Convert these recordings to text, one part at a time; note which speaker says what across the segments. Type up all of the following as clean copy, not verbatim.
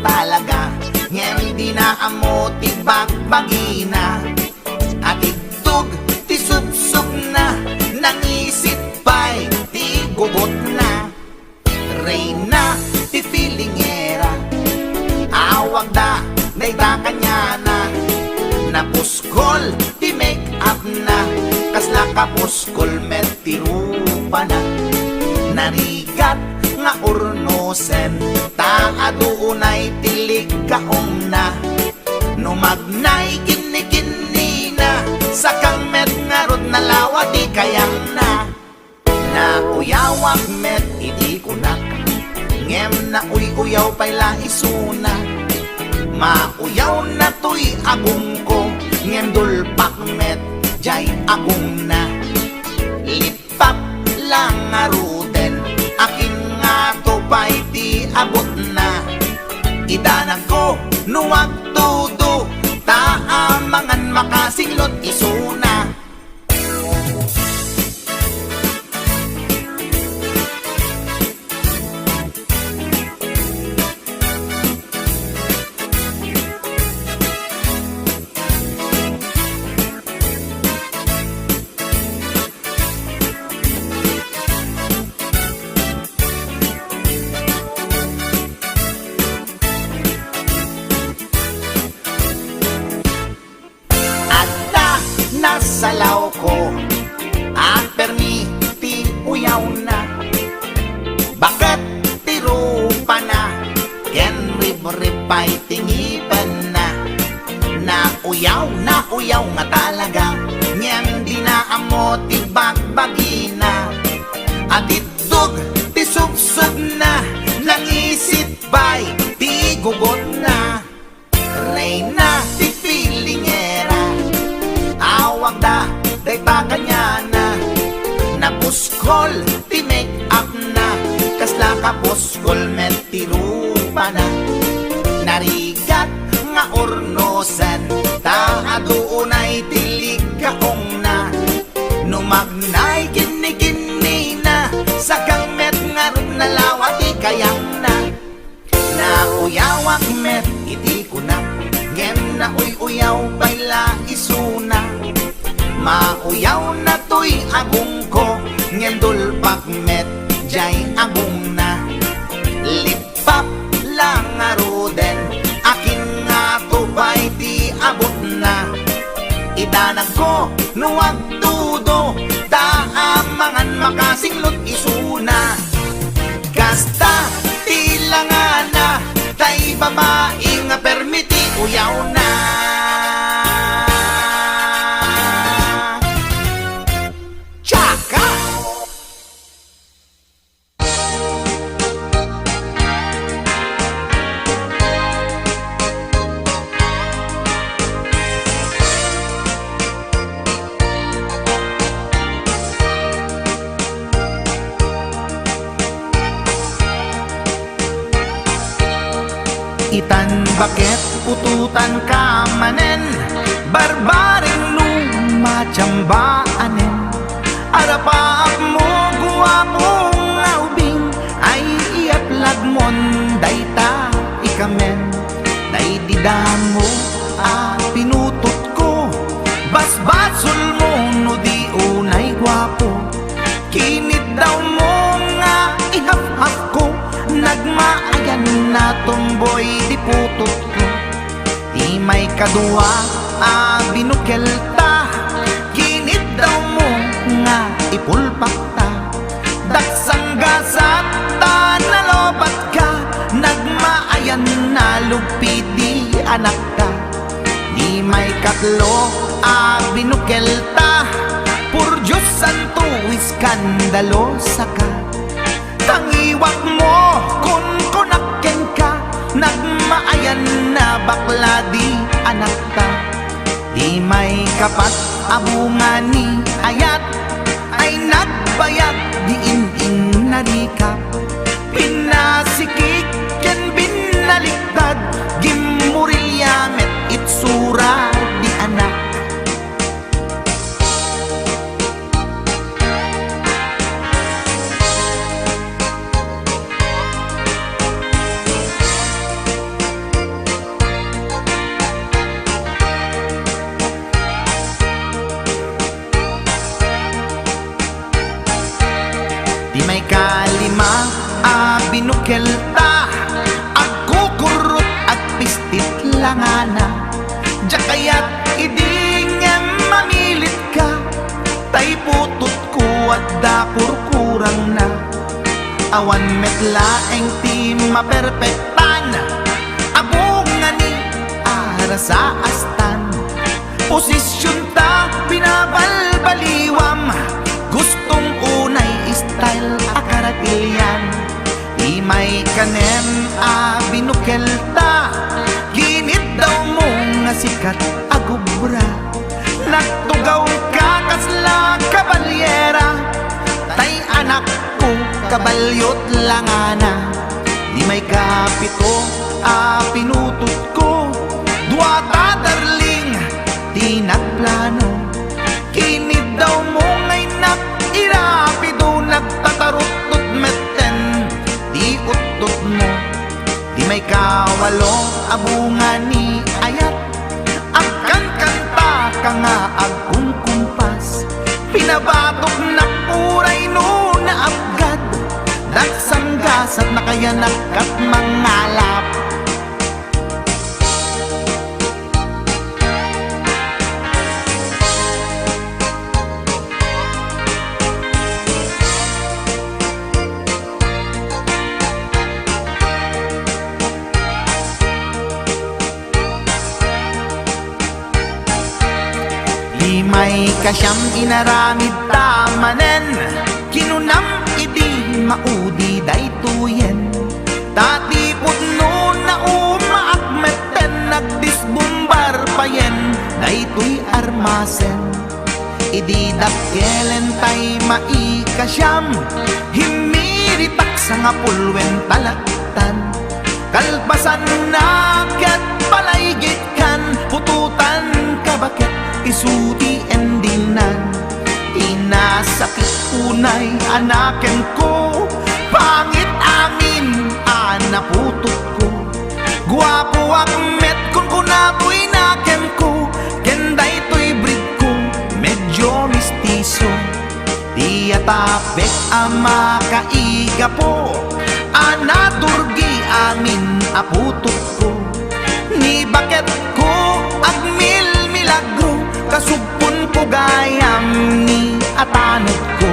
Speaker 1: talaga, ngem di na amo ti bagbagina. At itug ti subsub na, nangisit pa'y ti gugot na. Reyna ti filingera, awag da dayta kanya na. Napuskol ti make up na, kasla kapuskol met ti rupa na. Narigat nga urnosen, ta adunay tilig kaong na. Numagnay kini-kini na, sakang met nga rod na lawa di kayang na. Na uyawak met iti kunak, ngem na uy-uyaw pa'y laisuna. Mauyaw na to'y agong ko, ngem dulpak met jay agong na. Lipak lang nga ruden, akin nga to pa'y di abot na. Idanag ko nuwag tudo, taamangan makasinglot isuna. Salaw ko at permiti uyaw na. Bakit tirupa na, ken rip-ripay tingipan na. Na uyaw nga talaga, ngem di na amo ti bagbagina. At itug ti subsub na, nangisit pa'y ti gugot na. Reyna ti filingera, awag da dayta kanya na. Napuskol ti make up na, kasla kapuskol met ti rupa na. Narigat nga urnosan, ta adunay tilig kaong na. Numagnay kini-kini na, sakang met nga rod na lawa di kayang na. Na uyawak met iti kunak, ngem na uy-uyaw pa'y laisuna. Mauyaw na to'y agong ko, ngem dulpak met jay agong na. Lipap lang nga ruden, akin nga to pa'y di abot na. Idanag ko nuwag tudo, taamangan makasinglot isuna. Kasta tilangan na, tay babae nga permiti uyaw na. Tsaka! Itan bakit pututan ka manen, barbaring lumachambaanen. Arapaap mo guwapong aubing, ay iaplag mon dayta ikamen. Day didamo pinutot ko, basbasol mo no di unay guwapo. Kinit daw mo nga ihap-hap ko, nagmaayan na tomboy di putot ko. Di may kadua binukelta, kinit daw mo nga ipulpak ta. Daksang gasat ta nalobat ka, nagmaayan na lupi di anak ta. Di may katlo binukelta, pur Diyos santo iskandalosa ka. Tangiwak mo kun kunakken ka, nagmaayan na bakla di anak ta. Di may kapat abungani ayat, ay nagbayag di in narikap. Pinasikik ken binaliktad, gimurilya met itsura di anak. Di may kalima binukelta agkukurot at pistit langana. Diya kaya't idingem mamilit ka, tay putot ko at dakurkurang na. Awan metlaeng ti maperpektan, abong nga ni ara sa astan. Posisyon ta binabalbaliwam, gustong unay style akaratilyan. Imay kanem binukelta, ginit daw mo nga sikat agubra. Nagtugaw ka kasla kabalyera, tay anak ko kabalyot langana. Di may kapito pinutot ko, duwata darling di nagplano. Kinid daw mo ngay irapido, nagtatarot-tot meten di utot mo. Di may kawalo abunga ni ayat, agkan kanta ka nga agkumkumpas. Pinabatok na puray no na abgad, dagsanggasat na kaya nakat mangalap. May kasyam inaramid tamanen, kinunam idi maudi daytoyen. Tati putno na umaakmeten, nagdisbumbar payen daytoy armasen. Idi dakkelen tay maikasyam, himiritak sa nga pulwen talaktan. Kalpasan na ket palaygit kan, pututan kabakit isuti endinan. Inasakit unay anaken ko, pangit amin anaputot ko. Guwapo akmet kun kunapoy naken ko, kenday to'y breed ko medyo mistiso. Di atapek ama kaiga po, anaturgi amin aputot ko. Ni bakit ko agmil milagro, kasugpon ko gayam ni atanod ko.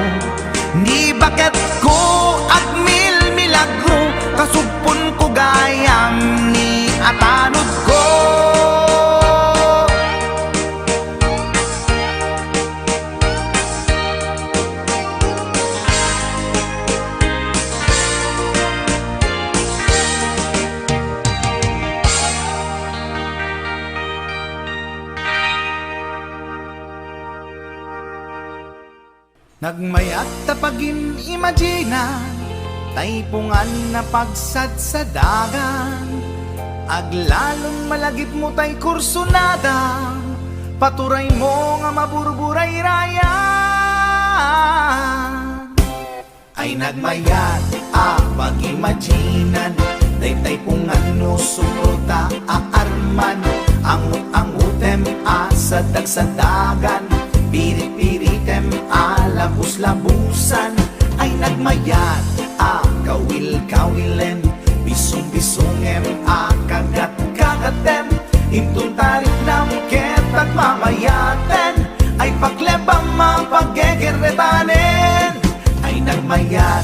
Speaker 1: Ni bakit ko agmil milagro, kasugpon ko gayam ni atanod ko. Nagmayat tapagim imagina, taypungan na pagsad sa dagan. Aglalong malagip mo tay kursunada, paturay mo nga maburburay raya. Ay nagmayat pag-imaginan, taypungan no sumruta aarman. Angut-angutem sa dagsadagan, pirit-piritem labus-labusan. Ay nagmayat kawil-kawilen, bisong-bisongem kagat-kagatem. Intun tarik nam ketag mamayaten, ay paglebang mapaggegerretanen. Ay nagmayat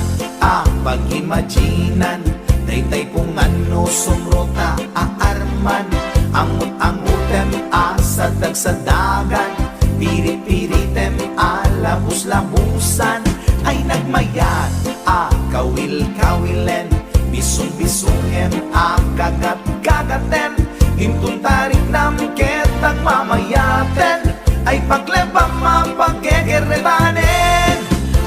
Speaker 1: pag-imaginan, taypungan no sumrota aarman. Angut-angutem sa dagsadagan, pirit-piritem labus-labusan. Ay nagmayat kawil-kawilen, bisong-bisongem kagat-kagatem. Intun tarik nam ketag mamayaten, ay paglebang mapaggegerretanen.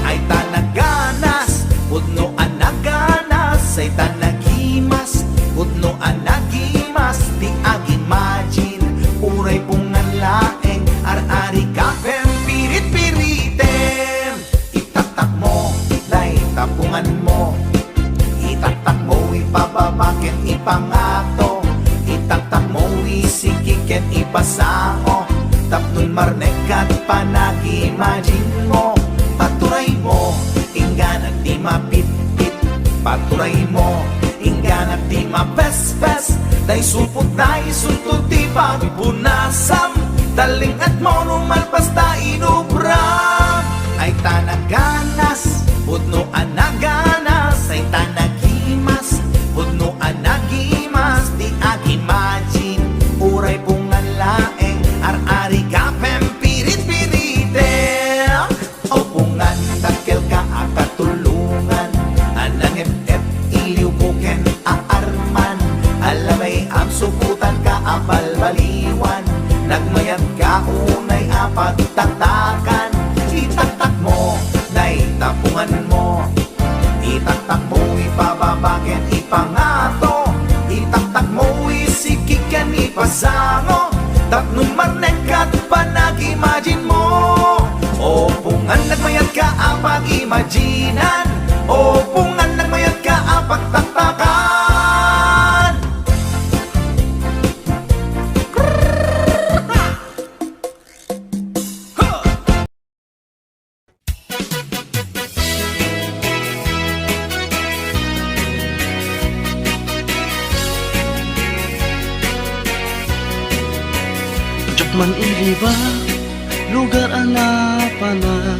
Speaker 1: Ay tanaganas pudno anaganas, ay tanagimas pudno anagimas. Di agimagine uray pungan laeng, ar-ari kapem pirit-piritem. Itatak mo day tapungan mo, itatak mo ipababaken ipangato. Itatak mo isikiken ipasao, tapnon marnekat panag-imagine mo. Paturay mo ingganan di mapit-pit, paturay mo, ingganat di mapes-pes, day supot day sultod di pagpunasam, daling at mo numalpas ta inubram, ay tanaganas, pudno anaganas, ay tanagimas, pudno anagimas, di ag-imagine, uray pungan laeng, ar-ari kapem pirit-pirite, o pungan takkel ka akatulungan, anang ep iliw buken aarman, alamay ang sukutan ka abalbaliwan, nagmayat ka unay apagtatakan, itaktak mo, naitapungan mo, itaktak mo ipababaken ipangato, itaktak mo isikikan ipasango, tapnong marnek ka panag-imagine mo, o pungan nagmayat ka apag-imaginan, o pungan nagmayat ka apagtatakan.
Speaker 2: Man iliba, lugar anapana,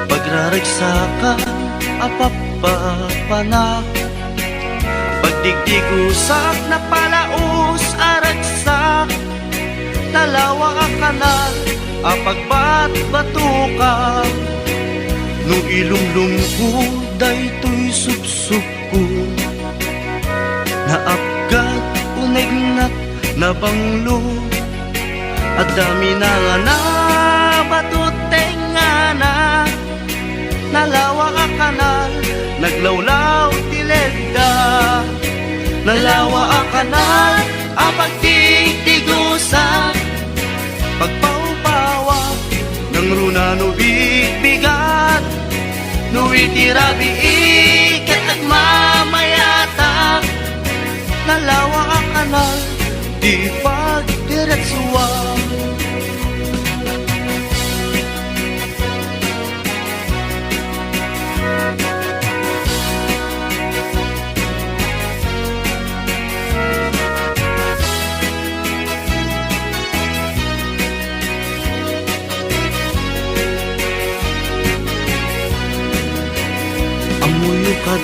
Speaker 2: pagraragsa ka, apapapana, pagdigdigusak na palaos aragsak, talawa ka na, apagbat-batuka, nung ilumlum ko, daytoy sup-sup ko, naapgat, unegnat, nabanglo, at dami na nga na batutenga na, nalawa ka kanal, naglawlaw tilegda, nalawa ka kanal, apagtigtigusa, pagpaupawa, ng runa no bigbigat, no itirabi ikat at mamayata, nalawa ka kanal, di pagdiretsuwa. Amuyo ka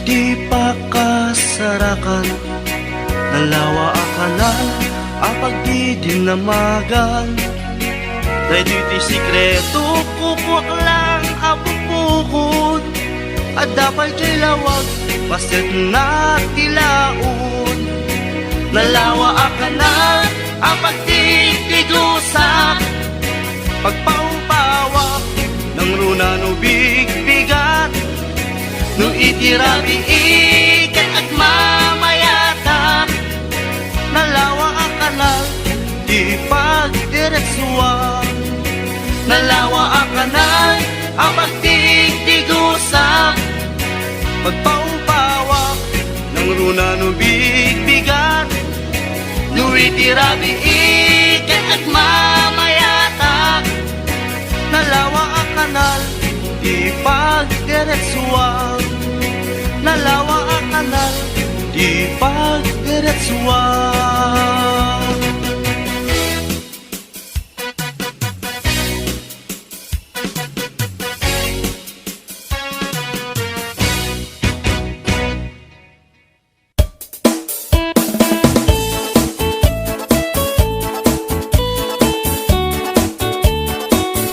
Speaker 2: di pa kasarakan, nalawa akanal, apag di dinamagan, dahil dito'y sikreto, kukwak lang abupukod, at dapat kay lawag, paset na tilaon, nalawa akanal, apag di tigusak, pagpaupawak, ng runa no bigbigat, no itirabi ikat at mamayata, nalawa ang kanal, di pagdiretsuwa, nalawa ang kanal, ang pagtigtigusa, pagpaupawak, ng runa no bigbigat, no itirabi ikat at mamayata, nalawa ang kanal, di pagdiretsuwa, nalawa ang kanal, di pagdiretsuwa.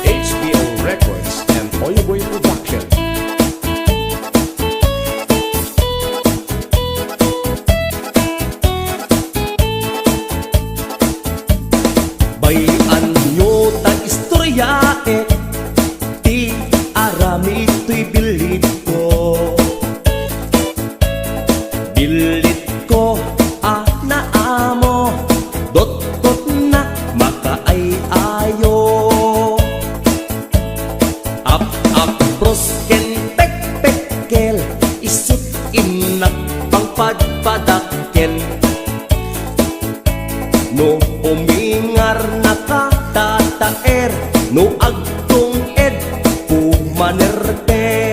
Speaker 3: HBO Records and Oyoboy Production.
Speaker 4: Bayan nyo tang istorya ti arami to'y bilit ko naamo, dot na makaay-ayo, ap prosken pek-pekkel, isut inak pangpadpadakken, no umingar nakatataer, no agtong ed pumanerte,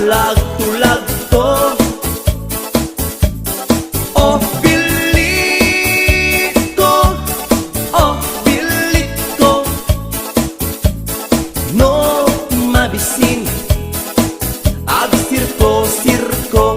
Speaker 4: Aglag-tulag-to Oh, bilit ko Oh, bilit ko No, mabisin Ag sirko-sirko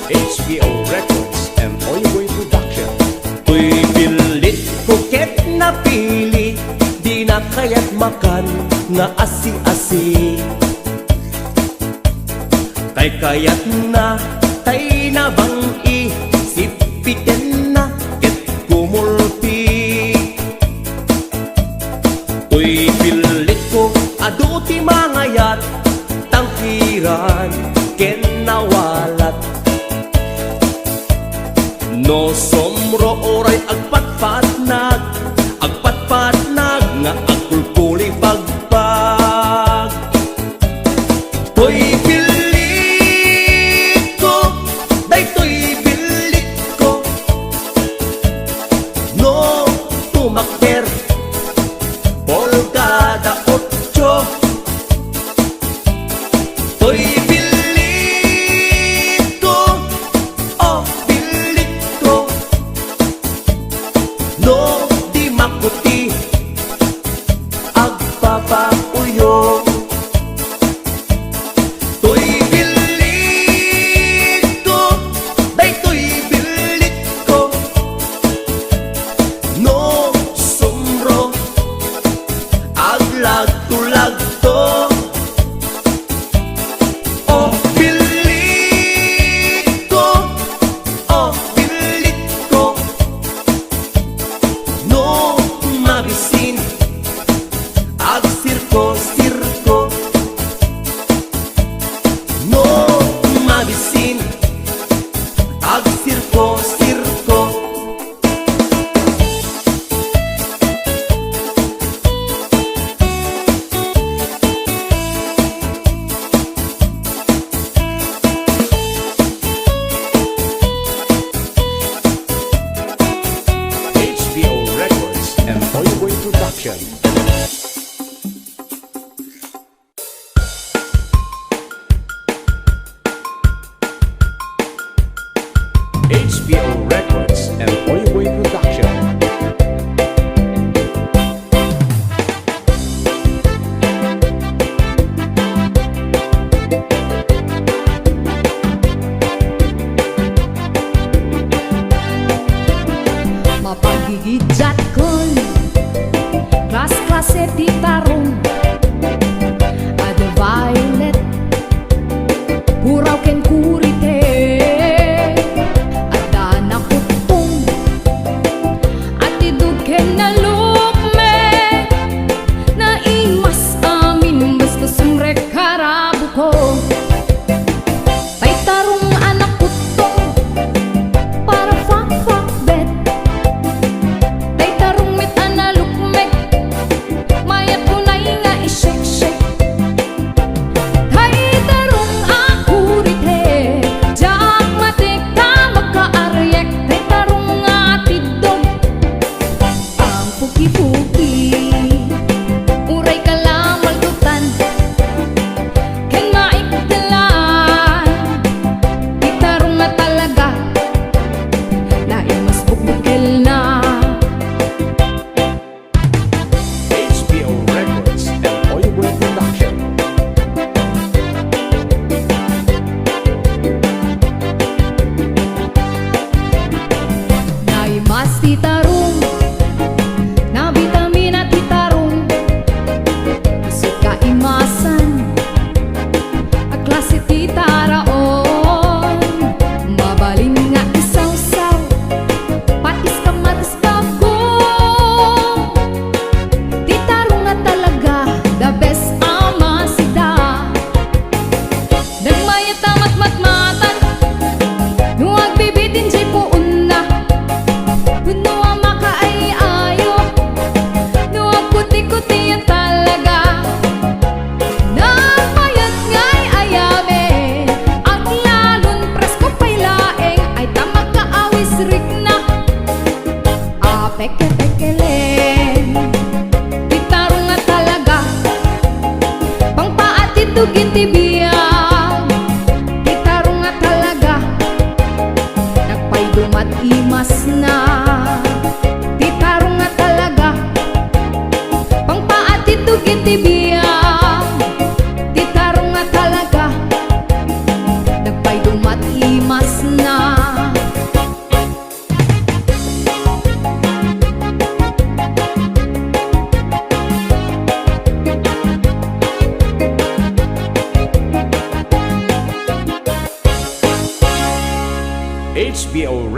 Speaker 3: HBO Records and Oyoboy Production.
Speaker 4: Tuy pilit kuket na pili Di na kaya't makan nga asi-asi Kay kayat na tay na bang isipiten na ket kumulpi Tuy pilit ko aduti mangayat tangkiran ken nawalat No somro oray agpatpatnag Agpatpatnag nga agkulkuli pagpag Toy bilit ko Daytoy bilit ko No tumakder Polkada 8 Toy bilit ko Oh bilit ko No di makuti Agpapauyo Toy bilit ko Daytoy bilit ko No sumro Aglag-tulag-to Oh bilit ko Oh bilit ko No mabisin Ag sirko-sirko No mabisin Ag sirko-sirko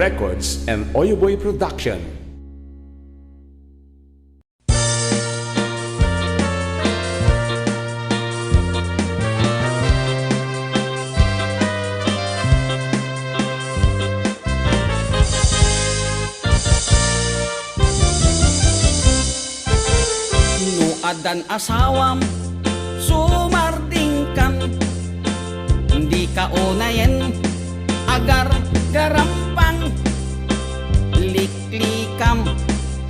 Speaker 3: Records and Oyoboy Production.
Speaker 5: Adan asawam sumarding kan hindi ka unayen agar garampang liklikam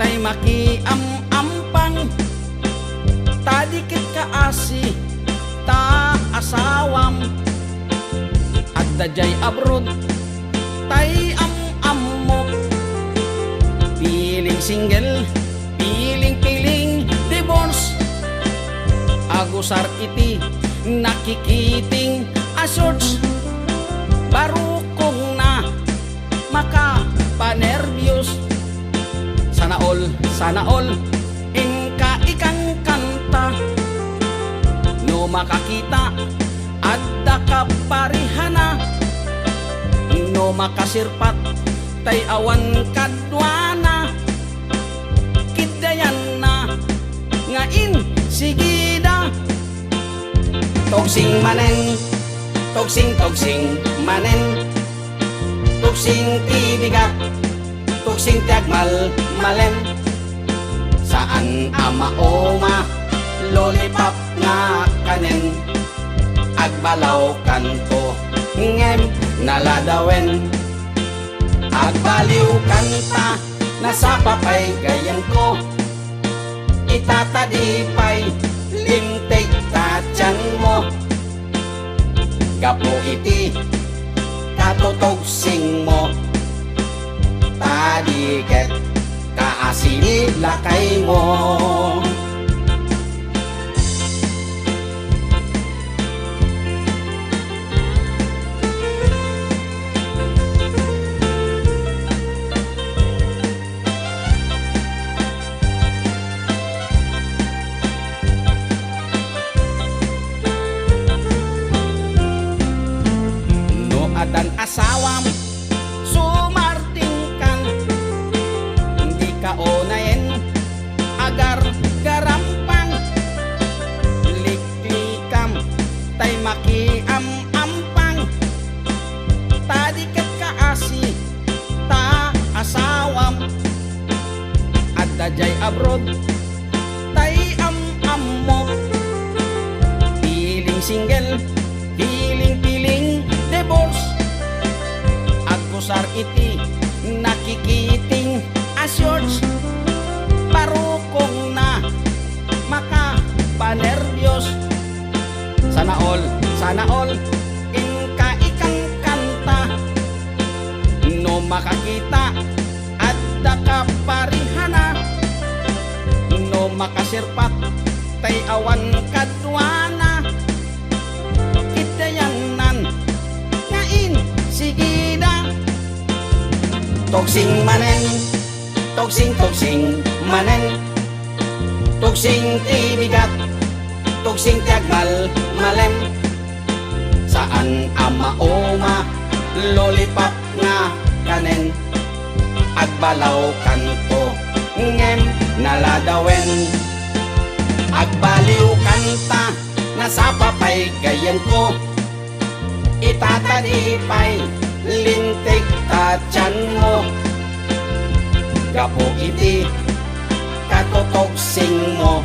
Speaker 5: tay makiam-ampang tadikit ka asi ta asawam at dajay abroad tay am-ammo piling single piling-piling divorce agusar iti nakikiting asorts barukong na makapanervyos sana all ingka ikang kanta no makakita adda ka parihana no makasirpat tay awan kadwana kidayan na ngain sigida togsing manen togsing manen togsing tibigat togsing tiagmal malen saan ama oma lollipop nga kanen agbalaw kanto ngem naladawen agbaliw kanta nasa papay gayan ko itatadipay limtig tatyan mo gapo iti katotogsing mo tadiket kaasini lakay mo dan asawam sumarting kan hindi ka unayen agar garampang liklikam tay makiam-ampang tadiket ka asi ta asawam at dajay abroad tay am-ammo piling single piling-piling divorce agusar iti nakikiting asyors parukong na makapanervyos sana all ingka ikang kanta no makakita adda ka parihana no makasirpat tay awan kadwana kidayanan ngain sigida togsing manen togsing manen togsing tibigat togsing tiagmal malem saan ama oma lollipop nga kanen agbalaw kanto ngem naladawen agbaliw kanta nasa papay gayan ko itatadipay lintik tatyan mo gapo iti katotogsing mo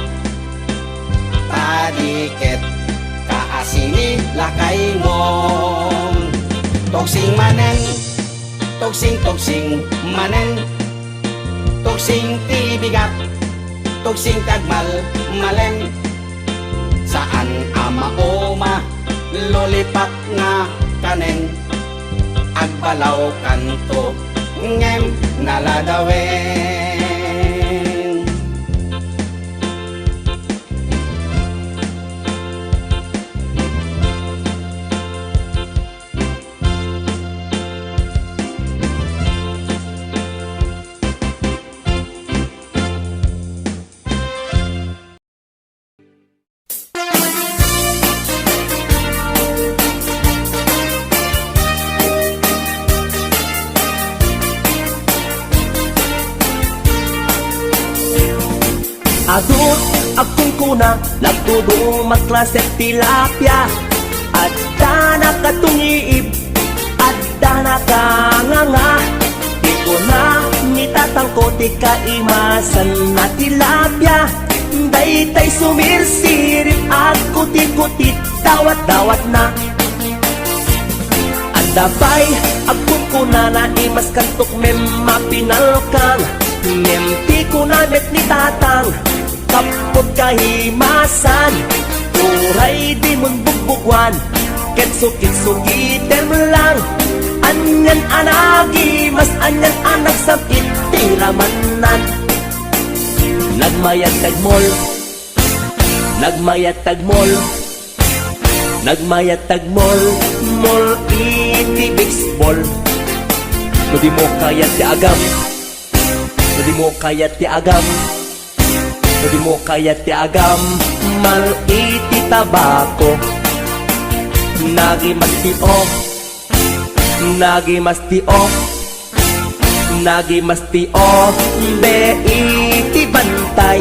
Speaker 5: tadiket kaasini lakay mo togsing manen togsing manen togsing tibigat togsing tagmal malen saan ama oma lollipop nga kanen agbalaw kanto ngem naladawen
Speaker 4: kuna nagtudumat klase tilapia. Adda nakatungiib, adda nakanganga. Di ko na nitatangkoti kaimasan na tilapia. Daytay sumirsirip at kuti-kutit, dawat-dawat na. Andabay, agpun ko na naimas kantok mem mapinalkang. Nemti ko na met ni tatang, kapot kahimasan. Uray di mun bugbugwan, kitsukit-sukitem lang. Anyan anagi, mas anyan anak sakit tiramanan. Nagmayat tagmol, nagmayat tagmol, nagmayat tagmol, mol iti baseball. No di mo kayat ti agam, no di mo kayat ti agam, no di mo kayat ti agam, mal iti tabako. Nagi mastio, nagi mastio, nagi mastio, be iti bantay.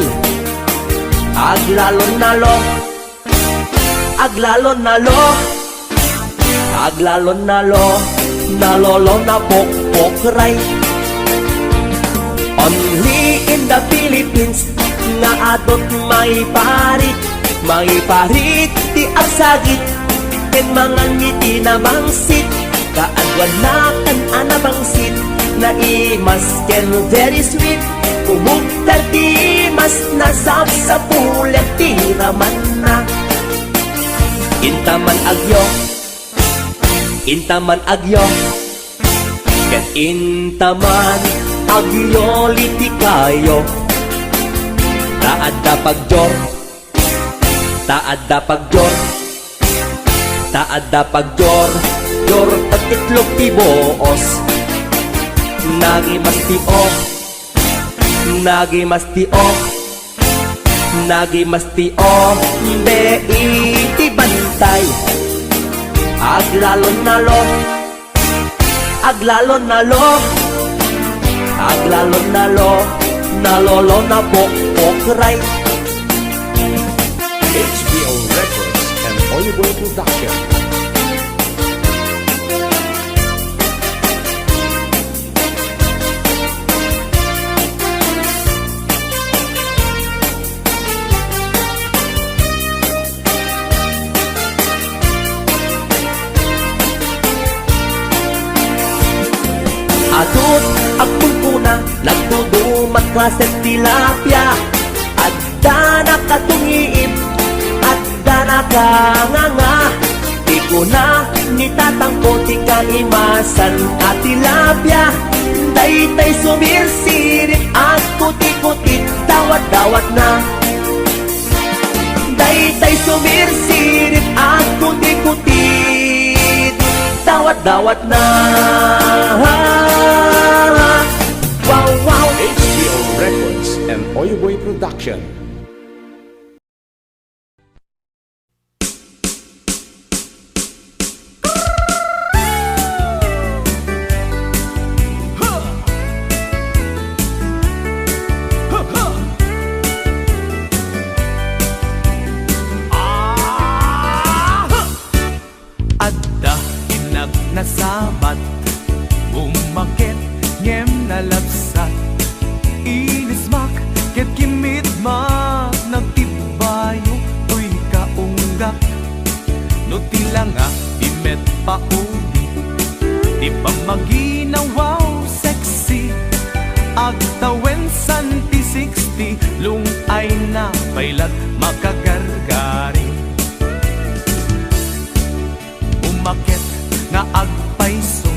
Speaker 4: Aglalon nalo, aglalon nalo, aglalon nalo, nalolo na pokpokray. Only in the Philippines nga adot may parit ti agsagit. Ken mga ngiti na bangsit, kaadwan na kan anabangsit. Na imas ken very sweet, umugtal ti mas nasab sa pulet tiraman na. Intaman agyo, intaman agyo, ken intaman agyo liti kayo. Taadda pagjor, taadda pagjor, taadda pagjor, jor tatitlog ti boos. Nagi mastio, nagi mastio, nagi mastio, be iti bantay. Aglalon nalo, aglalon nalo, aglalon nalo, nalolo na pokpokray.
Speaker 3: HBO Records and Oyuboy Production.
Speaker 4: Adot agpulpuna, nagtudumat klase tilapia. Adda nakatungiib, adda nakanganga. Di ko na nitatangkoti kaimasan at tilapia. Daytay sumirsirip at kuti-kutit, dawat-dawat na. Daytay sumirsirip at kuti-kutit, dawat-dawat na. Wow, wow.
Speaker 3: HBO Records and Oyuboy Production.
Speaker 1: Adda inag nasabat, umakit ngem nalabsat. Inismak ket kimitmak, nagtibayo tuy kaunggak. No tilanga imet paudi, di pa maginawaw sexy. Agtawen santi 60, lung ay na pailat makagargari. Umakit nga agpaiso,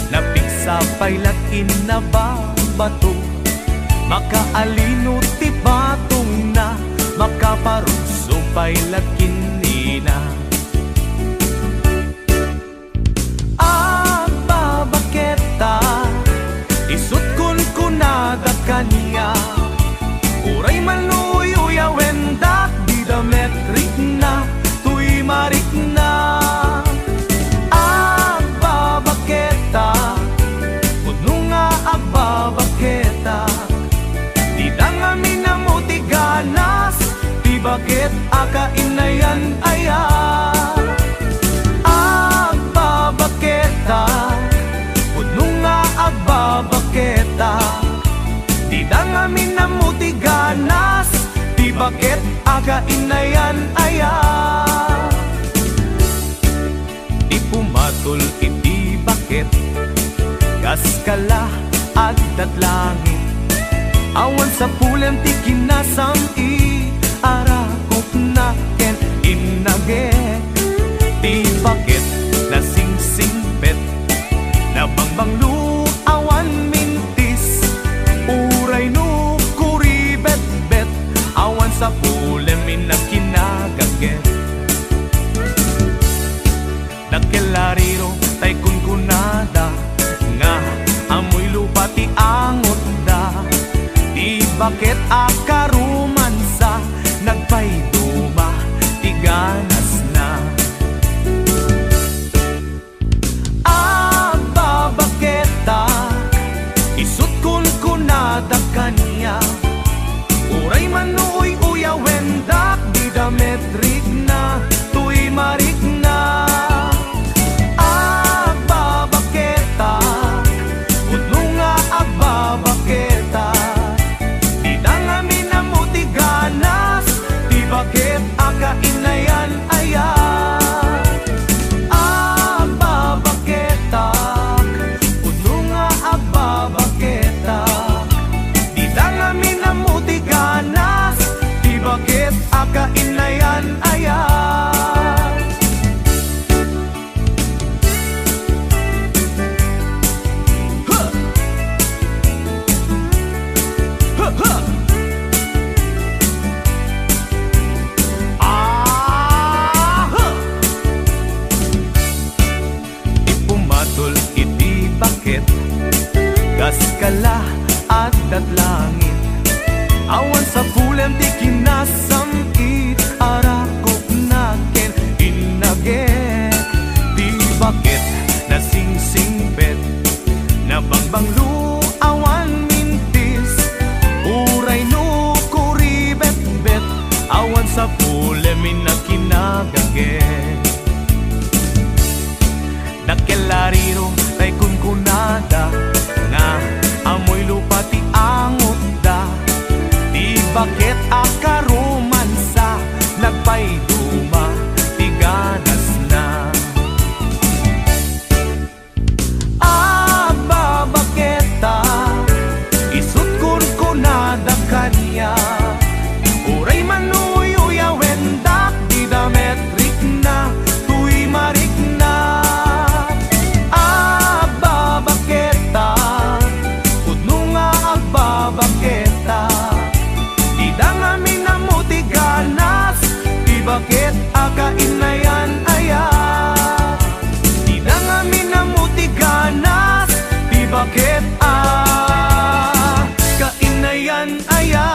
Speaker 1: napigsa pailat inababato. Makaalino ti batong na, makaparuso pailat kinina. Agbabaketa, isut kun kunada kaniya. Uray maluyo wendak, di dametrik na, tuy marik na. Agbabaketa, di dangami na mo ti ganas, di ba bakit akainayan aya agbabaketa puno nga agbabaketa di da ngamin namuti ganas di bakit akainayan aya di pumatol iti bakit kaskala at datlangit awan sa pulen ti kinasam i arakop na ken inagek di bakit nasingsingpet na bangbanglu awan mintis uray no kuribet-bet awan sa pulen minakinagaget nagkelariro tay kunkunada nga amoy lupa ti angot da di bakit akarumansa nagpayduma ti ganas na agbabaketa isut kunkunada kanya uray manuoy uyawendak di dametrik na tuy marik na agbabaketa puno nga agbabaketa di da ngamin namuti ganas di bakit akainayan aya agbabaketa puno nga agbabaketa di da ngamin namuti ganas di bakit akainayan aya ipumatol iti bakit kaskala at datlangit awan sa pulen ti kinasam it arakop na ken inagek di bakit nasingsingpet na bangbanglu awan mintis uray no kuribet-bet awan sa pulen minakinagaget nagkelariro tay kunkunada nga amoy lupa ti angot da di bakit akarumansa nagpayduma ti ganas na agbabaketa isut kunkunada kanya uray manuy uyawendak di dametrik na tuy marik na agbabaketa puno nga agbabaketa di da ngamin namuti ganas di bakit akainayan aya di da ngamin namuti ganas di bakit akainayan aya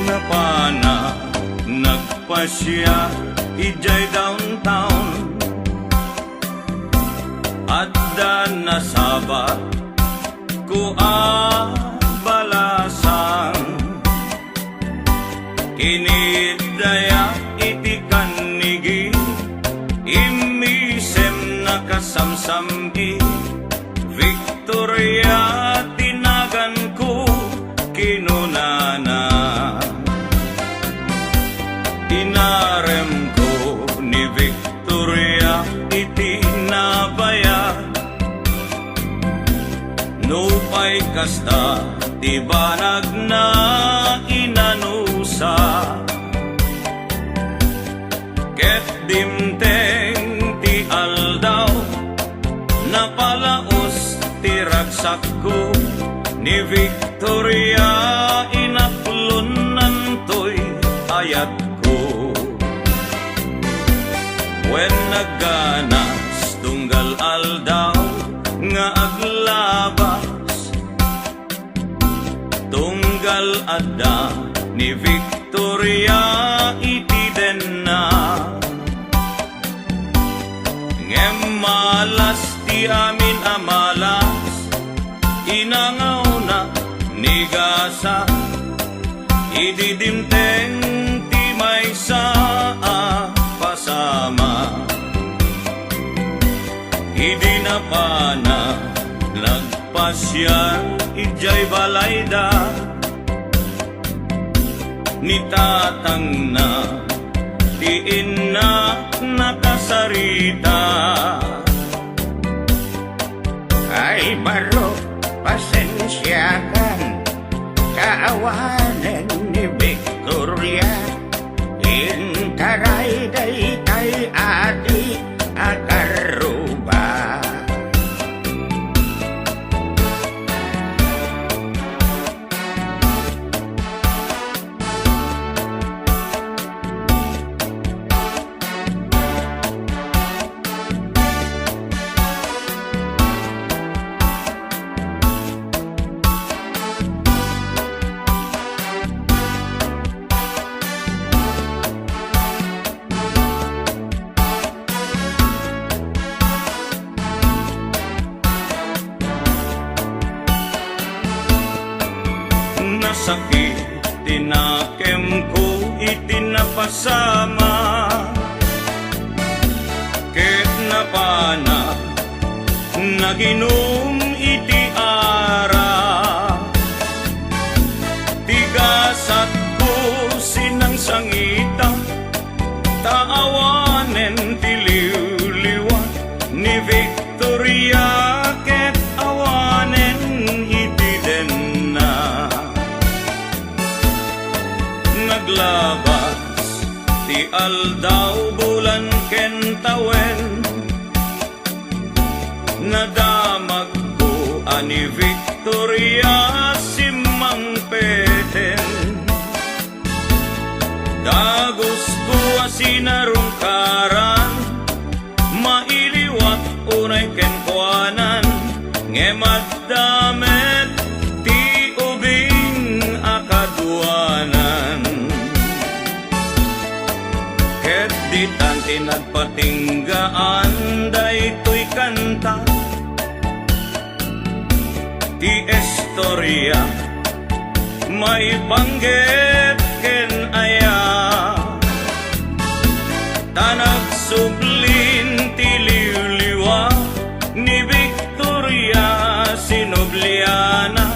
Speaker 2: napana nagpasya ijay downtown adda nasabat ku balasan kinidaya iti kanigi imisem nakasamsamgi Victoria tinagan ko kinunana inarem ko ni Victoria iti nabaya no pay kasta ti banag na inanusa ket dimteng ti aldaw napalaos ti ragsak ko ni Victoria inaplunan to'y ayat ko nagganas tunggal aldaw nga aglabas, tunggal adda ni Victoria itiden na. Malas di amin amalas, inangaw na ni gasa, ididimteng ti may saa pasama. Idi na pa na nagpasyan, ijay balayda, ni tatang na tiin na nakasarita.
Speaker 5: Ay baro, pasensyakan, kaawanan ni Victoria. Intaray day kay ati akaruba.
Speaker 2: Sakit tinakem ko itinapasama, ket napana naginom iti ara, tigasat ko sinang sangita, taawanen tiliw-liwan ni Victoria, ket awanen itiden na. Naglabas ti aldaw bulan ken tawen, nadamag ko ani Victoria simang peten. Dagos ko asinarungkaran, mailiwat unay ken kuanan, ngemad damet ti ubing akaduanan. Ket di tanti nagpatinggaan, daytoy kanta ti istorya, may banggit ken aya, tanag sublin ti liwliwa ni Victoria Sinobliana.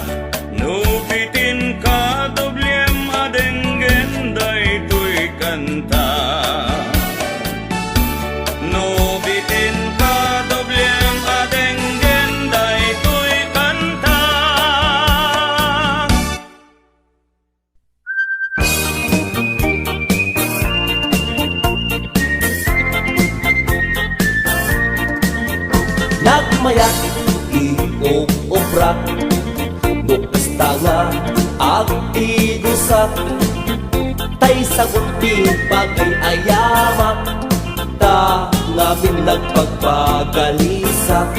Speaker 2: Nubitin ka doblem adenggen, daytoy kanta. Nubitin ka doblem adenggen, daytoy kanta.
Speaker 4: Nagmayak iuubrak, nukasta nga agtigusak, tay sagot ti bagay ayamak, ta ngamin nagpagpagalisak.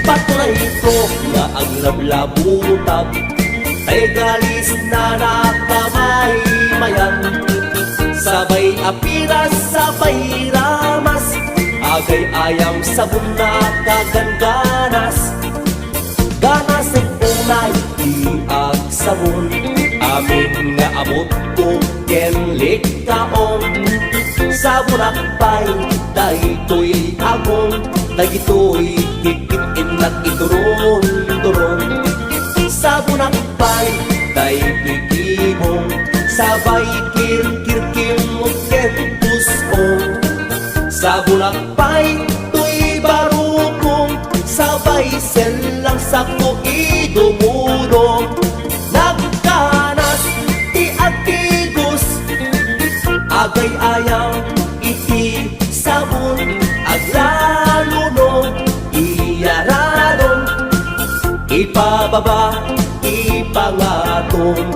Speaker 4: Patuloy ko nga ang lablabutag, tay galis na nakamay mayan, sabay apiras, sabay ramas, agay ayam sabon na kaganganas. Ganas ay unay iag sabon, amin nga abot ko kenlik kaong. Sabon akpay, daytoy agong, daytoy hikitin at ituron-turon. Sabon akpay, daytoy kimong, sabay kirkirkimot ken puspong. Sabon akpay, tuy barukong, sabay selang sako idumudong. Nagkanas ti atigos, agay ayaw iti sabon, aglalunong iyaradong, ipababa ipangatong.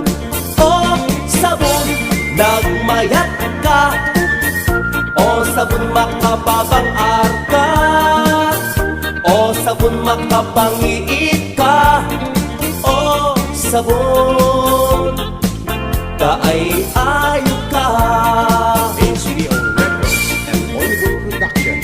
Speaker 4: O sabon, nagmayat ka, o sabon makap makababang arka o sabon makapangiit ka o sabon kaay ayo ka.
Speaker 3: HBO Records and Hollywood Production.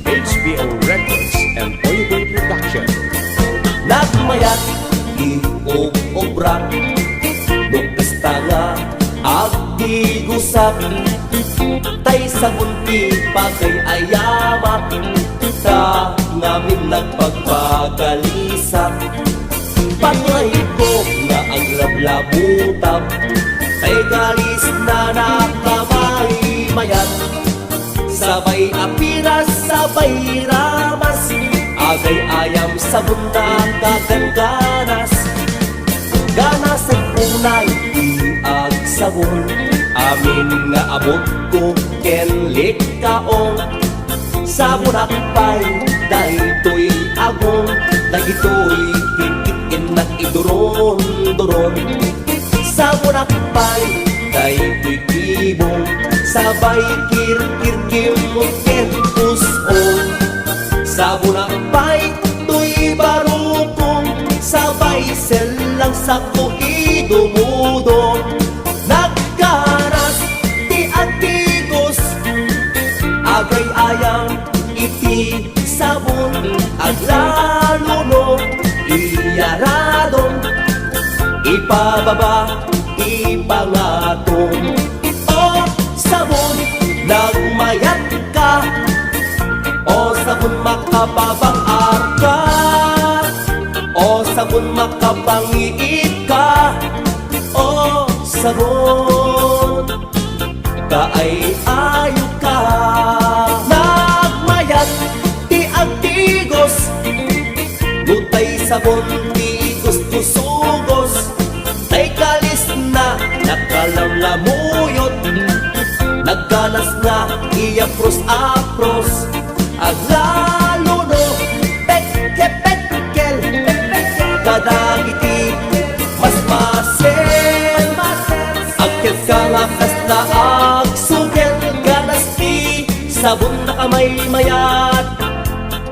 Speaker 3: HBO Records and Hollywood Production.
Speaker 4: Nagmayat iuobra nukasta nga agdigusap tay sa bunti pagay ayamak ta ngamin nagpagpagalisap pangay ko nga ang lablabutap tay galis na nakamay mayat sabay apiras, sabay ramas agay ayam sabon na kaganganas ganas ay unay iag sabon amin nga abot ko kenlik kaong sabon akpay dahito'y agong dahito'y hikikin na iduron-duron sabon akpay dahito'y kibong sabay kir-kir-kim puson sabon akpay to'y barukong sabay selang sa kuidumudo nagkaras ti atigos agay ayang iti sabon aglaluno iyaradong ipababa ipangatong o sabon nagmayat ka o sabon makababang arka o sabon makapangiit ka o sabon kaay ayo ka nagmayat ti agtigos lutay sabon ti gustusugos tay kalis na nakalamlamuyot nagganas nga iapros-apros aglaluno petke-petkel kadagiti mas masel agket ka nga kasta agsugel ganas ti sabon na kamay mayat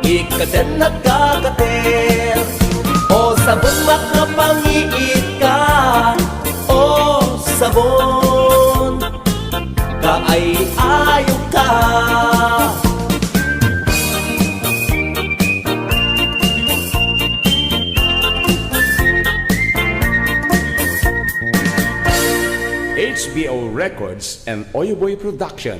Speaker 4: ikaten nagkakater o sabon makapangiit ka o sabon kaay ayo ka.
Speaker 3: HBO Records and Oyoboy Production.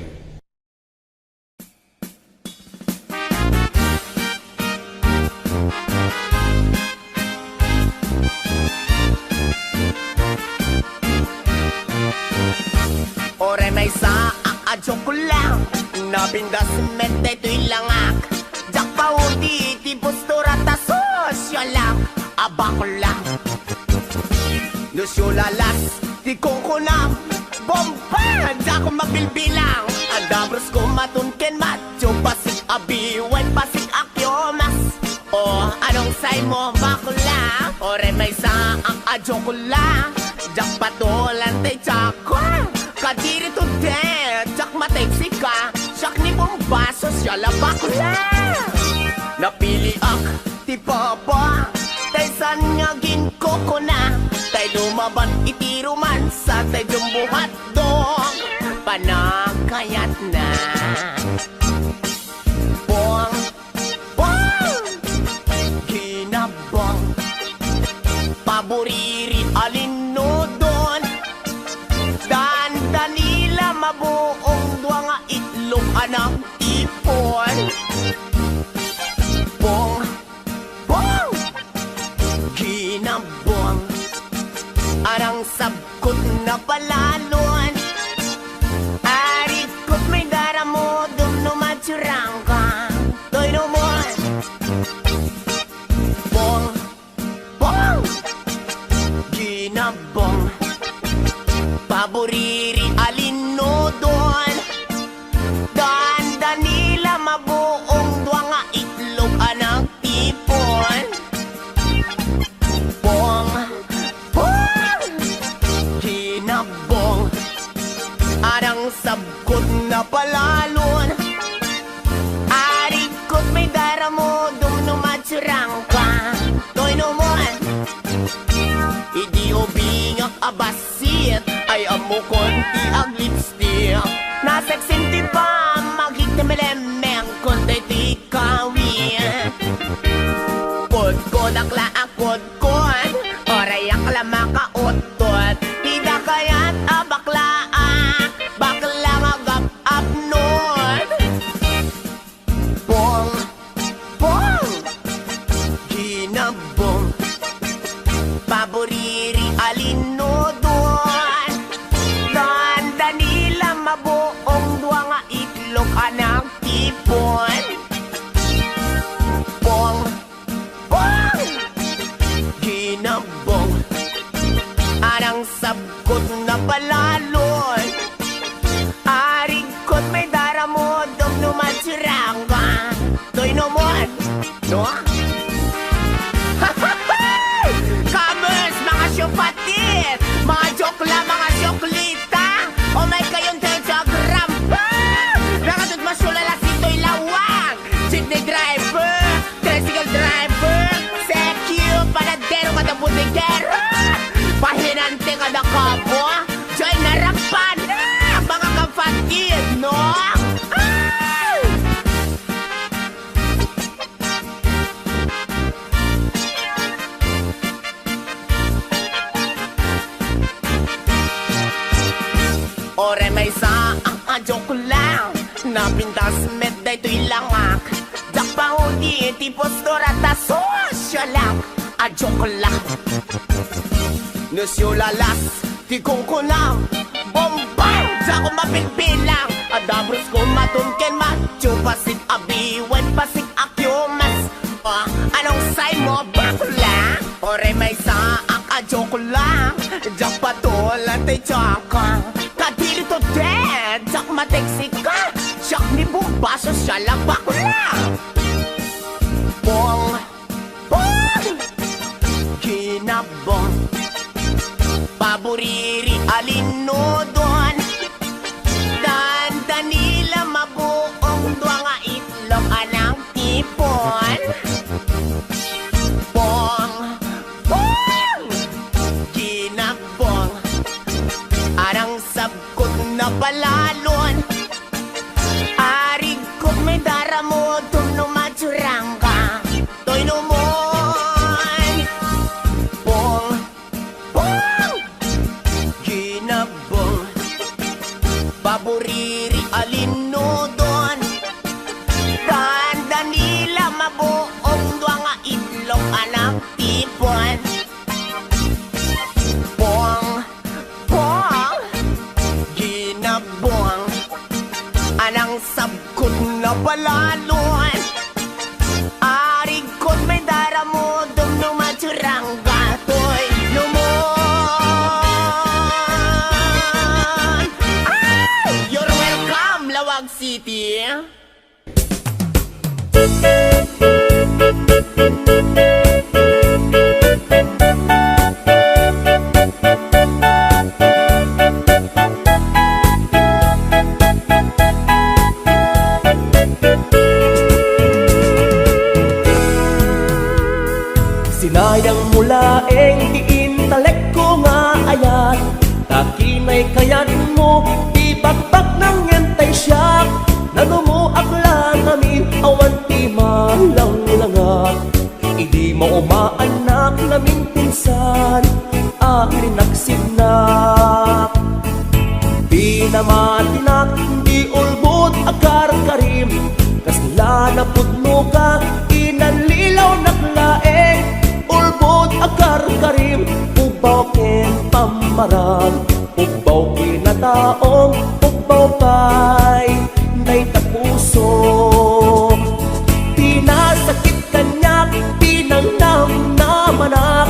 Speaker 6: Ore may sa aadyo ko lang napindas mente to'y langak jak pa undi ti postura ta sosyo lang abako lang Dusyo lalas ti kukunam bomba da ko mabilbilang adabros ko matunken matyo pasik abiwen pasik akyomas o anong say mo bako lang Ore may sa aadyo ko lang jak patulan tay chako kadiri to den jak matay sika sak ni bombaso siya labak lang napili ak ti papa tay san nga ginkoko na tay lumaban itiruman sa tay jumbuhat dong panakayat na bong bong ginabong paboriri alinodon dandanila mabuong dua nga itlog anang ipon bong bong ginabong arang sabkot na palalon arikot may daramo dum no matsurang ka toy no mon na palalon. Arikot may dara mo, dumnumatsurang ka. Toy no mon, idi obingak abasit, ay amo konti ang lipstick. Naseksinti pa, magigtimelemeng konti ti kawin. Kod-kod akla akod-kod, oray akla makautot. Tida kaya't abaklaan, bakla magap-up nun. Bong, bong, ginabong, paboriri alinodon. Tanda nila mabuong dua nga itlog anang tipon. Bong, bong, ginabong, anang sabkot na palalon. Arigkot may dara mo, dumnumatsuranga. Toy no mon, no? Kamers, mga syupatit, mga jokla, mga syoklita. O may kayong telegram pa. Nakatut masulala si Toy Lawang, jeepney driver, tricycle driver, sekyu, panadero kada butigero, pahinante kada kabo, joy narapan na, mga kapatid, no? Ay! Ore may sa ang joke lang, napintas met day to'y langak. Jakpa hudi, tipos dorata sosyalang, a joke lang. Nusyo lalas, ti kungkunang, bombang, jako mapilpilang. Adabros ko matunken macho, pasig abiwen, pasig akyomas. Anong say mo, bakla? Ore may sa ang joke lang, jakpa tola tay tsaka. Kadiri to dead, jak mateksi ka, jak ni bumbaso siya lang bakla. Bong, bong, ginabong, paboriri alinodon. Tanda nila mabuong dua nga itlog anang tipon. Bong, bong, ginabong, arang sabkot na palalon. Arigkot may dara mo, dumnumatsuranga. Toy no mon. Bong, bong, ginabong, paboriri alinodon. Tanda nila mabuong dua nga itlog anang tipon. Bong, bong, ginabong, anang sabkot na palalon. Arigkot may dara mo, dumnumatsuranga. Toy lumon. Ay! You're welcome, Lawag City.
Speaker 4: Sinayang mula intelek ko nga ayat, takinay kayat mo, ibakbak ng yentay siya. Nanumuak lang amin, awan ti malang-langat. Idi mo umaanak namin pinsan, akin nagsignak. Pinamatinak, di ulbot akar karim, kasla na pudno ka, inanlilaw naklaeng. Ulbot akar karim, ubaw ken pamarag, ubaw kinataong, ubaw pay, day tapuso. Pinasakit kanyak, pinangnam na manak,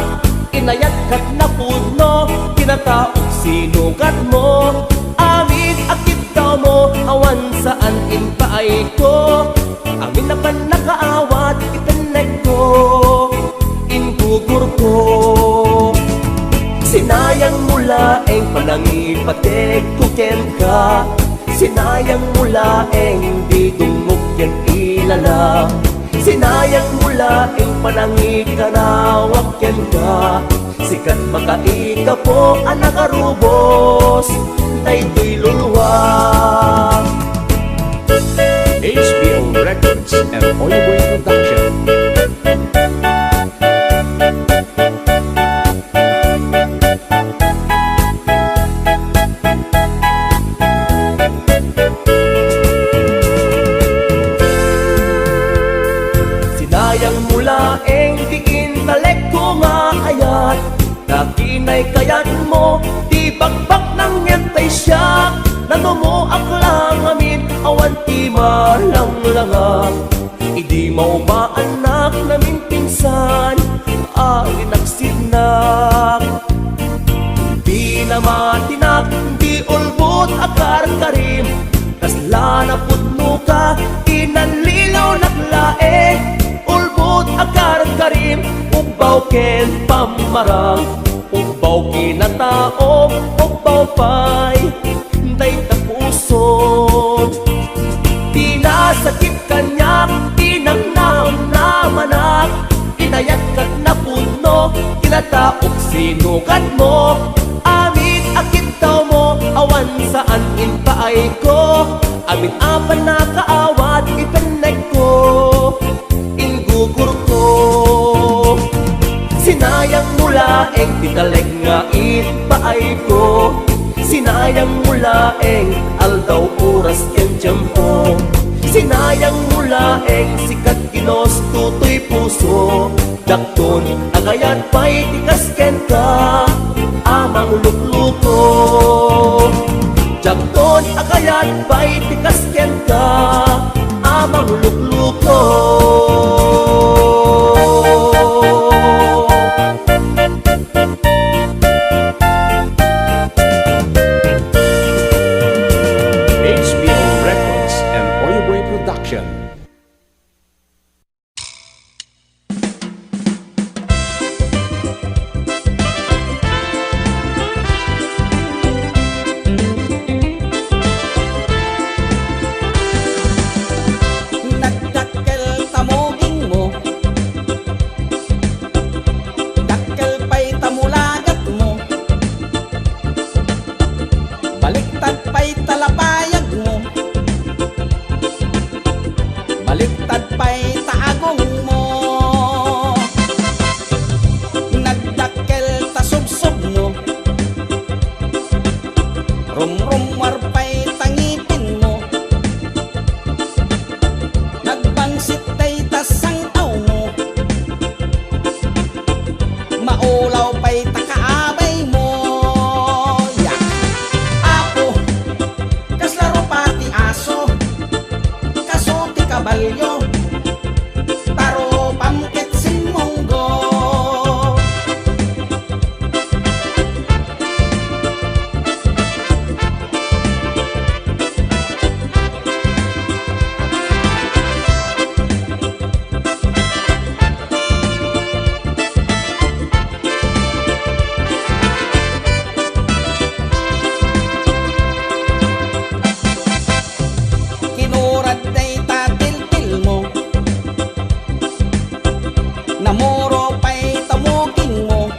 Speaker 4: inayat kat na puno, kinataong sinugat mo. Amin akit daw mo, awan saan inpaay ko, amin na pan nakaawat, itanek ko, ingugur ko. Sinayang mula ang panangipatek ko ken ka, Sinayang mula di dumog yan ilala. Sinayang mula panangikanawak yan ka. Sikat makaika po ang nakarubos, daytoy luluwa.
Speaker 3: HBO Records and Oyeboy Production.
Speaker 4: Sinayang mula di intelekto nga ayat. Nakinay kayat mo, di bagbak ng yantay siya. Nano mo aklang amin, awan ti malang langak. Idi mo maanak namin pinsan, alinagsidnak. Di na matinak, di ulbot akar karim. Kasla na putno ka, inanlilaw naklae. Ulbot akar karim, ubaw ken pamarang. Ubaw kinatao, ubaw pa'y day tapuson. Di nasakit kanyak, tinangnam na manak. Inayat kat na puno, kinataok sinukat mo. Amit akit daw mo, awan saan inpaay ko. Amin apan na kaawat, ipanek ko, ingugur ko. Sinayang mula titaleg nga itpaay ko. Sinayang mula aldaw oras ken tiyempo. Sinayang mula sikat kinos tutoy puso. Dakton agayat pa'y tikas ken ka, amang lukluko. Dakton agayat pa'y tikas ken ka, amang lukluko.
Speaker 3: HBO Records and Oyeboy Production.
Speaker 5: Nagdakkel tamoging mo, dakkel pa'y tamulagat mo. Baliktad pa'y talapayag mo, baliktad pa'y taagong mo. Nagdakkel tasubsob mo, rumrumwar pa'y tangipin mo. Nagbangsit tay tasangtaw mo, maulaw pa'y takaabay mo. Yak! Apo, kaslaro pati aso, kaso ti kabalyo, taro pamkit simonggo. Kinurad day tatil-til mo, namuro pa'y tamugin mo.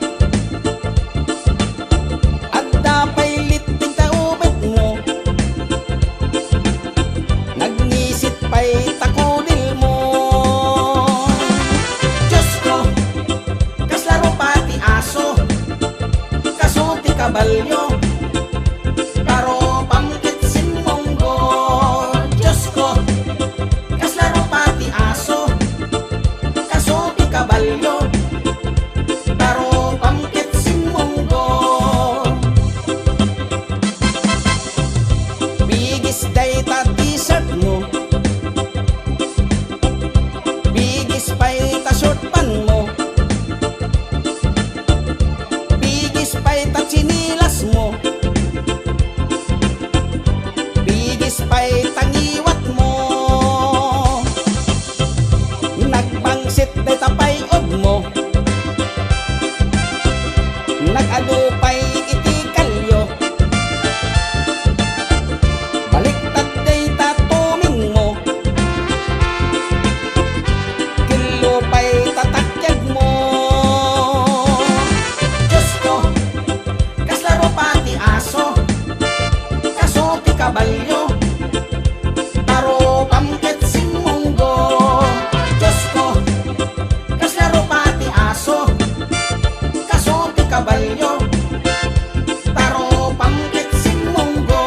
Speaker 5: At dapay litin taubit mo, nagnisit pa'y takudil mo. Diyos ko, kaslaro pati aso, kaso ti kabalyo, taro pamkit simonggo. Diyos ko, kaslaro pati aso, kaso ti kabalyo, taro pamkit simonggo. Bigis day ta t-shirt mo, bigis pa'y ta short pan mo, bigis pa'y ta chinilas mo. kabalyo taro pangketsin monggo.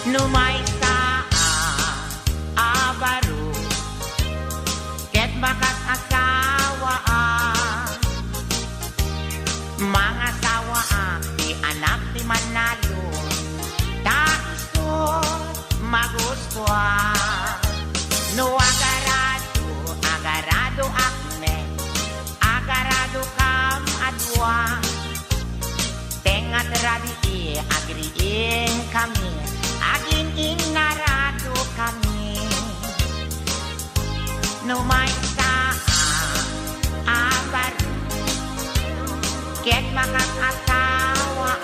Speaker 7: Numay sa abaro ket bakat asawa mga sawa di anak di manalo taiso magustuha no agarado akme agarado kam adwa tengat radi agriin kami aging inarado kami no may sa abaro ket makakasawa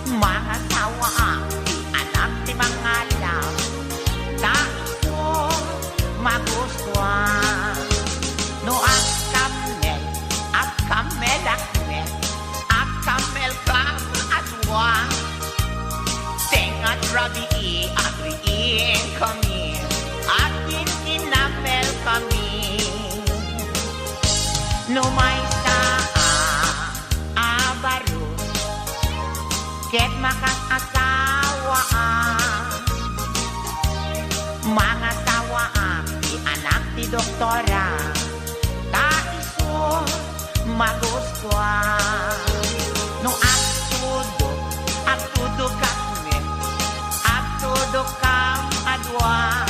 Speaker 7: mga sawa di anak di mga alam taiso magustuhan no akamel akme akamel kam adwa tengat rabi agriin kami at inamel kami no may sa abaro ket makakasawa mga sawa di anak di doktora taiso magustuhan no agtudo kami agtudo kam adwa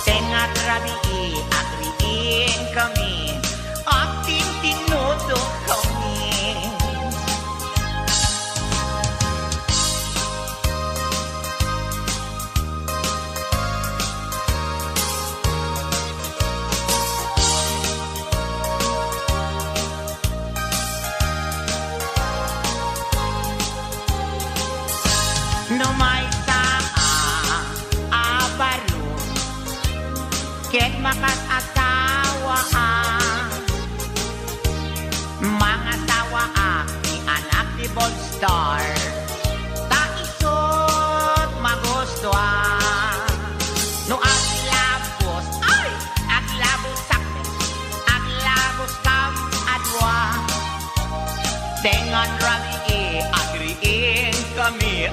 Speaker 7: tengat rabi agriin kami at tinudo kami no may sa abaro ket makakasawa mga sawa di anak di Bolstar taisot magustuhan no aglabos sakme aglabos kam adwa tengan rabi agriin kami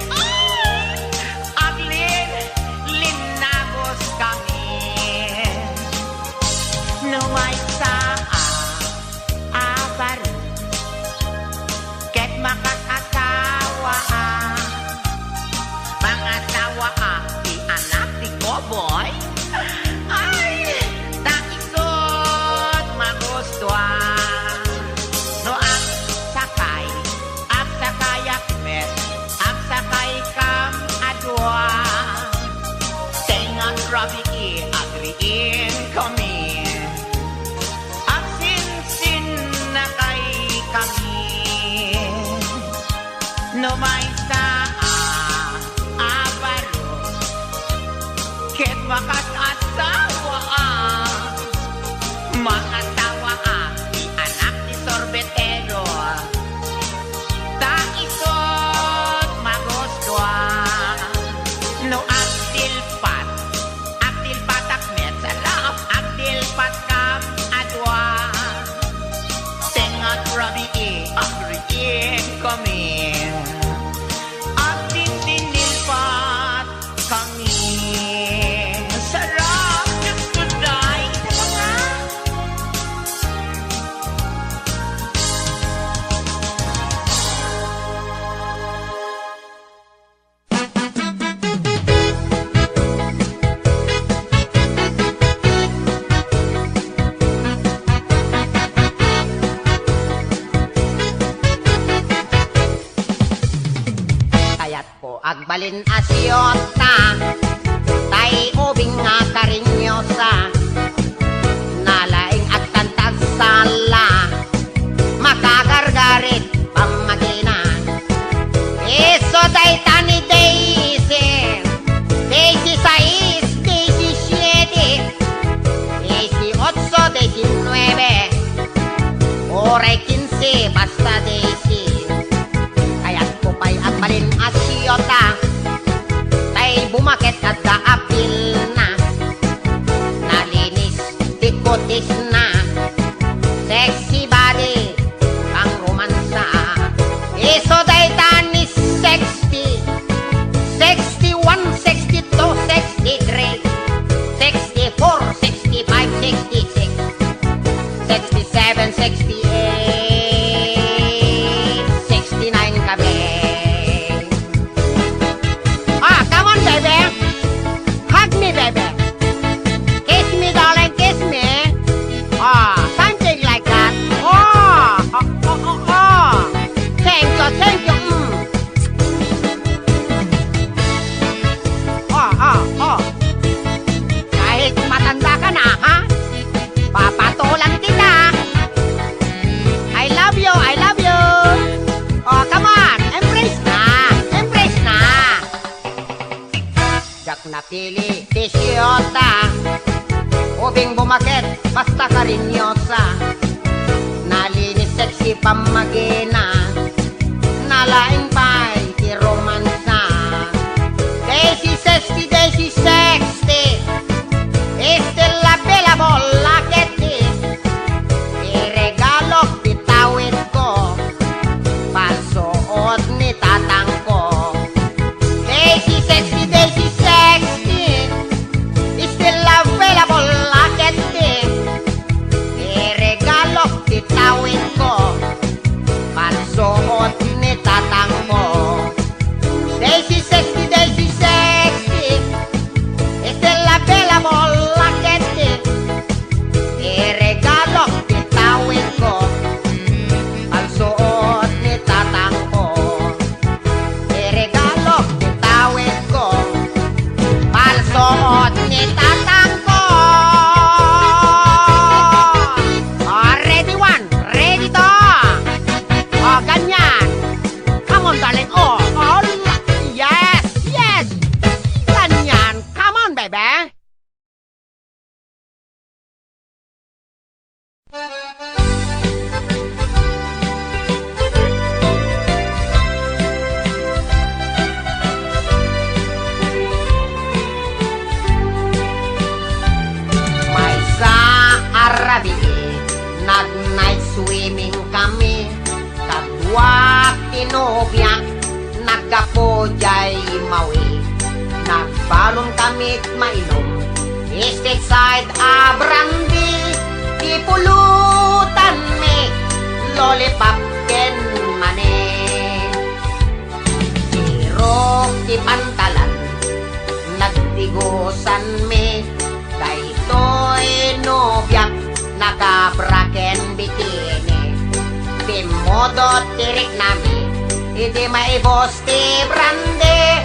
Speaker 7: linagos kami no may sa abaro ket makakasawa mga sawa di anak di Koboy ay taisot magustuhan no agsakay akmet agsakay kam adwa tengan rabi agriin kami agsinsin na kay kami no may sa abaro ket makakasawa mga sawa di anak di sorbetero taisot magustuhan no agtilpat akmet salap agtilpat kam adwa tengat rabi agriin kami at tinilpat kami sarap ng tuday na mga agbalin asyota tay ubing nga karinyosa nalaing at kantag sala makagargar Oray 15, basta Daisy. Kaya't kupay at balin at siyota. Tay bumakit at daapil na. Nalinis, tikutis na. Sexy body, ang romansa. Iso daytan ni 60, 61, 62, 63, 64, 65, 66, 67, 68, 69 kami. Come on, baby. Hug me, baby. Kiss me, darling, kiss me. Something like that. Thank you, thank you. Kahit matanda ka na, ha? Papatulan kita. I love you, I love you. Come on, embrace na, embrace na. Jack na pili, tisyota. Ubing bumakit, basta karinyosa. Nalinis, sexy pamagina. Nalaing pa'y ti romansa. Daisy 60, Daisy 60. Still available, laketi. Iregalo, pitawid ko. Pansuot ni tatang ko. Daisy 60, Daisy 60. Still available, laketi. Iregalo, pitawid ko. Pansuot ni tatang ko. Daisy 60, Daisy 60. Still available, laketi. Iregalo, pitawid ko. Pansuot ni tatang ko. Iregalo, pitawid ko. Pansuot ni tatang ko. Ready one, ready to. Ganyan. Come on, darling. Yes, yes. Ganyan. Come on, baby. May sa Arabi, nag-night swimming kami. Kadwa tinobya, nagkapojay mawi. Nagbalon kami mainom, estate side a brandy. Ipulutan me, lollipop ken mane. Sirok ti pantalan, nagtigusan me. Daytoy nobyak, nakabraken bikini. Pimodo tirik nami, hindi maibos ti brande.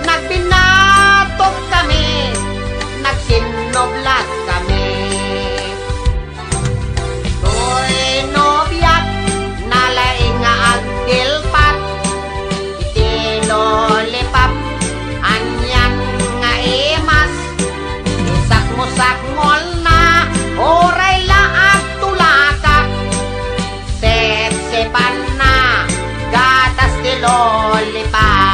Speaker 7: Nagbinatok kami, nagsinoblat kami. Toy nobyak, nalaing nga agdilpat. Iti lollipop, anyan nga imas. Isak-musak-ngol na, oray laag tulakak. Sepsepan na, gatas ti lollipop.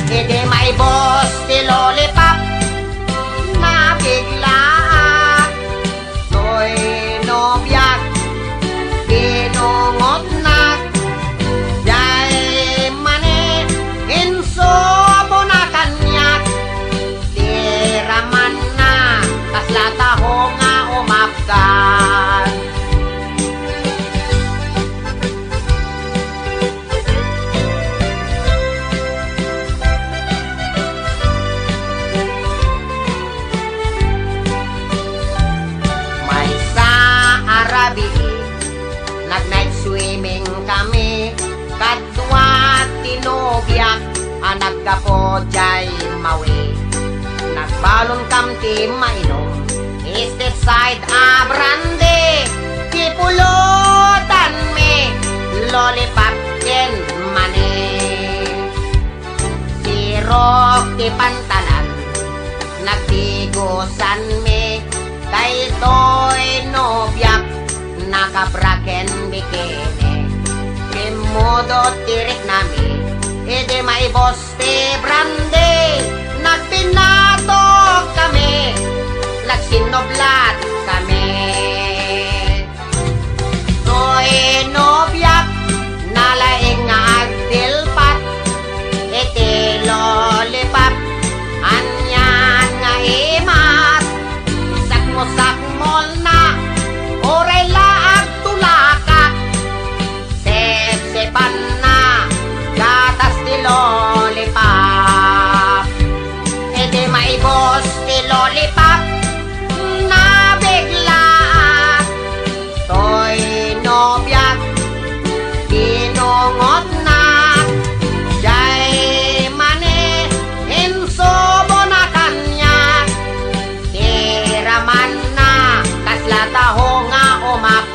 Speaker 7: Hindi maibos ti lollipop, nabigla. Toy nobyak, binungot na. Jay mani, insobo na kanyak. Tiraman na, tas lataho nga umapkan. May sa Arabi, nag-night swimming kami. Kadwa tinobyak, nagkapojay mawi. Nagbalon kamti mainom, estate side a brande. Ipulutan me, lollipop ken mani. Sirok ti pantalan, nagtigusan me. Kay to'y nobyak, nakabrak ken bikini. Pimudo tirik nami, edi maibos ti brande. Nagpinatog kami, nagsinoblat kami. To'y nobyak, nalaing nga agdilpat, iti lollipop, anyan nga imas. Sakmo-sakmol na, oray laag tulakak, sep-sepan na, gatas ti lollipop. Iti maibos ti lollipop, nabiglaan. To'y nobyak, tinungot na, jay mani, insobo na kanya. Tiraman na, kaslataho nga umap